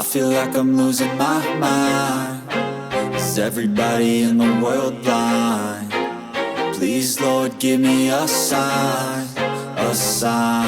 I feel like I'm losing my mind. Is everybody in the world blind? Please, Lord, give me a sign, a sign.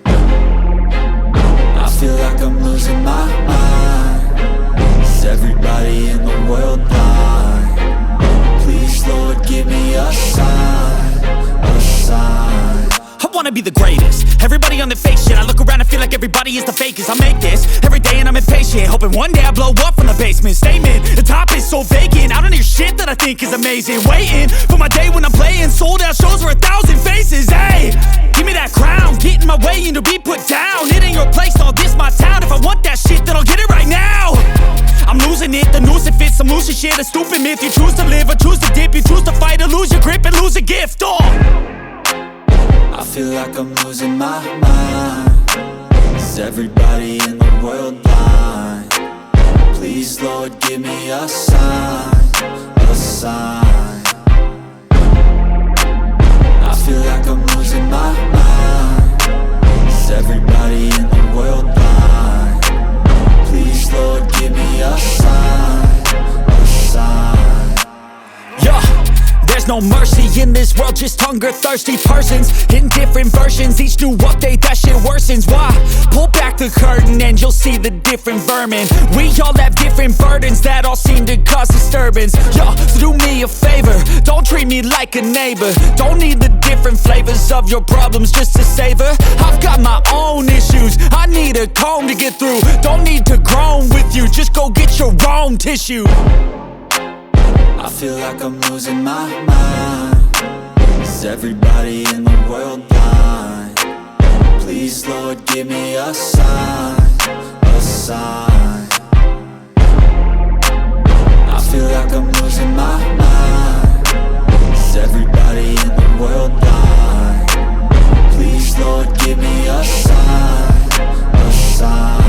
I feel like I'm losing my mind. Is everybody in the world blind? Please, Lord, give me a sign, a sign. I wanna be the greatest. Everybody on the fake shit. I look around and feel like everybody is the fakest. I make this every day and I'm impatient, hoping one day I blow up from the basement. Statement, the top is so vacant. I don't hear shit that I think is amazing. Waiting for my day when I'm playing sold out shows for 1,000 faces. Hey, give me that crown, get in my way and to be put down. It ain't your place, all this my town. If I want that shit, then I'll get it right now. I'm losing it, the noose it fits. I'm losing shit, a stupid myth. You choose to live or choose to dip. You choose to fight or lose your grip and lose a gift. I feel like I'm losing my mind. Is everybody in the world blind? Please, Lord, give me a sign, a sign. I feel like I'm losing my mind. Is everybody in the world blind? Please, Lord, give me a sign, a sign. Yeah. There's no mercy in this world, just hunger-thirsty persons in different versions. Each new update, that shit worsens. Why? Pull back the curtain and you'll see the different vermin. We all have different burdens that all seem to cause disturbance. Yo, so do me a favor, don't treat me like a neighbor. Don't need the different flavors of your problems just to savor. I've got my own issues, I need a comb to get through. Don't need to groan with you, just go get your own tissue. I feel like I'm losing my mind. Is everybody in the world blind? Please, Lord, give me a sign, a sign. I feel like I'm losing my mind. Is everybody in the world blind? Please, Lord, give me a sign, a sign.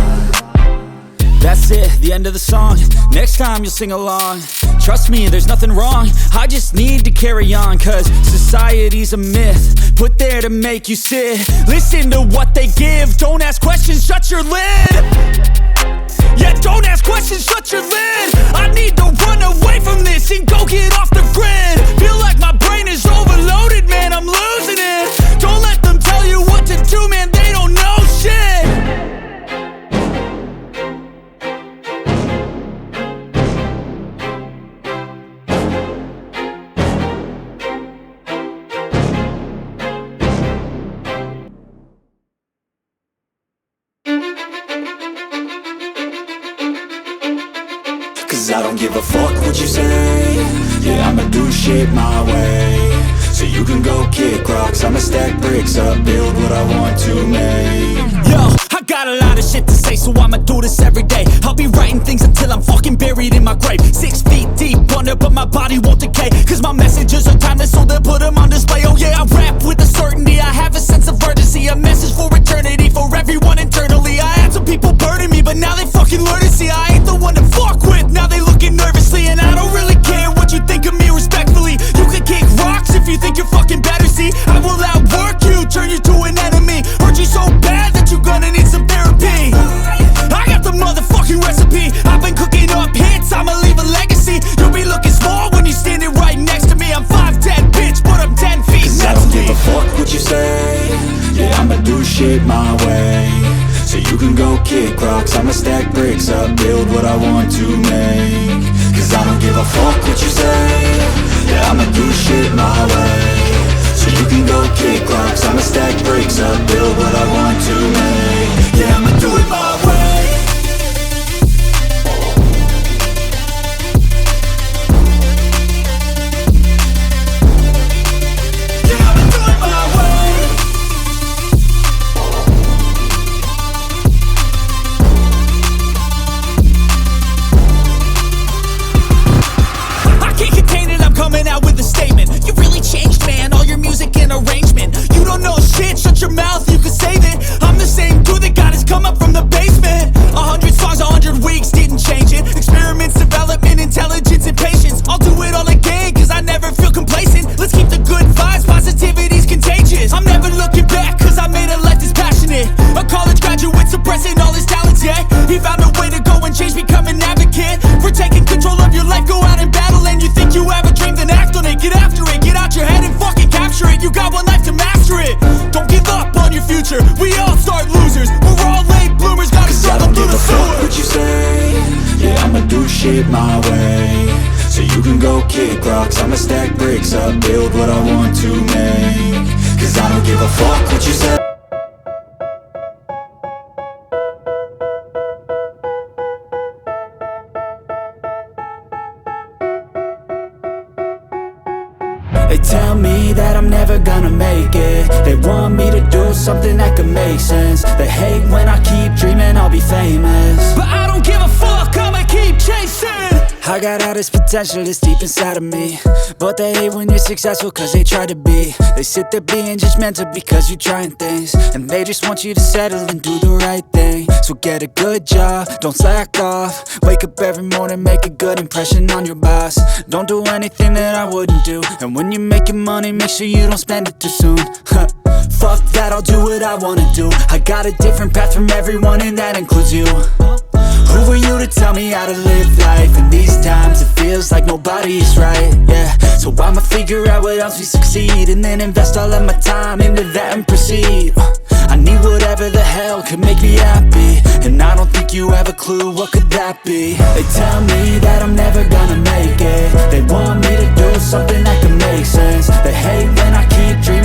That's it, the end of the song. Next time you'll sing along. Trust me, there's nothing wrong. I just need to carry on, cause society's a myth put there to make you sit. Listen to what they give. Don't ask questions, shut your lid. Yeah, don't ask questions, shut your lid. I need to run away from this and go get off the grid. Feel like my brain is overloaded, man, I'm losing it. Don't let them tell you what to do, man, they don't know shit. Cause I don't give a fuck what you say. Yeah, I'ma do shit my way. So you can go kick rocks, I'ma stack bricks up, build what I want to make. Yo, I got a lot of shit to say, so I'ma do this every day. I'll be writing things until I'm fucking buried in my grave. 6 feet deep under, but my body won't decay. Cause my messages are timeless, so they'll put them on display. Oh yeah, I rap with a certainty, I have a sense of urgency. A message for eternity, for everyone internally. I had some people burning me, but now they fucking learn to see I ain't the one to fuck with. Now they looking nervously, and I don't really care what you think of me respectfully. You can kick rocks if you think you're fucking better, see. I will outwork you, turn you to an enemy. Hurt you so bad that you're gonna need some therapy. I got the motherfucking recipe. I've been cooking up hits, I'ma leave a legacy. You'll be looking small when you're standing right next to me. I'm 5'10", bitch, but I'm 10 feet Cause next I don't to give me. a fuck what you say. Yeah, I'ma do shit my way. So you can go kick rocks, I'ma stack bricks up, build what I want to make. Cause I don't give a fuck what you say. Yeah, I'ma do shit my way. So you can go kick rocks, I'ma stack bricks up, build what I want to make. Yeah, I'ma do it my way. Coming out with a statement. You really changed, man, all your music and arrangement. You don't know shit, shut your mouth, you can save it. I'm the same dude that got his come up from the basement. 100 songs, 100 weeks, didn't change it. Experiments, development, intelligence, and patience. I'll do it all again, cause I never feel complacent. Let's keep the good vibes, positivity's contagious. I'm never looking back, cause I made a life that's passionate. A college graduate suppressing all his talents, yeah. He found shit my way. So you can go kick rocks, I'ma stack bricks up, build what I want to make. Cause I don't give a fuck what you say. They tell me that I'm never gonna make it. They want me to do something that could make sense. They hate when I keep dreaming I'll be famous, but I don't give a fuck, I'ma keep chasing. I got all this potential that's deep inside of me, but they hate when you're successful cause they try to be. They sit there being judgmental because you're trying things, and they just want you to settle and do the right thing. So get a good job, don't slack off. Wake up every morning, make a good impression on your boss. Don't do anything that I wouldn't do, and when you're making money, make sure you don't spend it too soon. Fuck that, I'll do what I wanna do. I got a different path from everyone and that includes you. Who are you to tell me how to live life? In these times it feels like nobody's right, yeah. So I'ma figure out what else we succeed, and then invest all of my time into that and proceed. I need whatever the hell could make me happy, and I don't think you have a clue what could that be. They tell me that I'm never gonna make it. They want me to do something that could make sense. They hate when I keep dreaming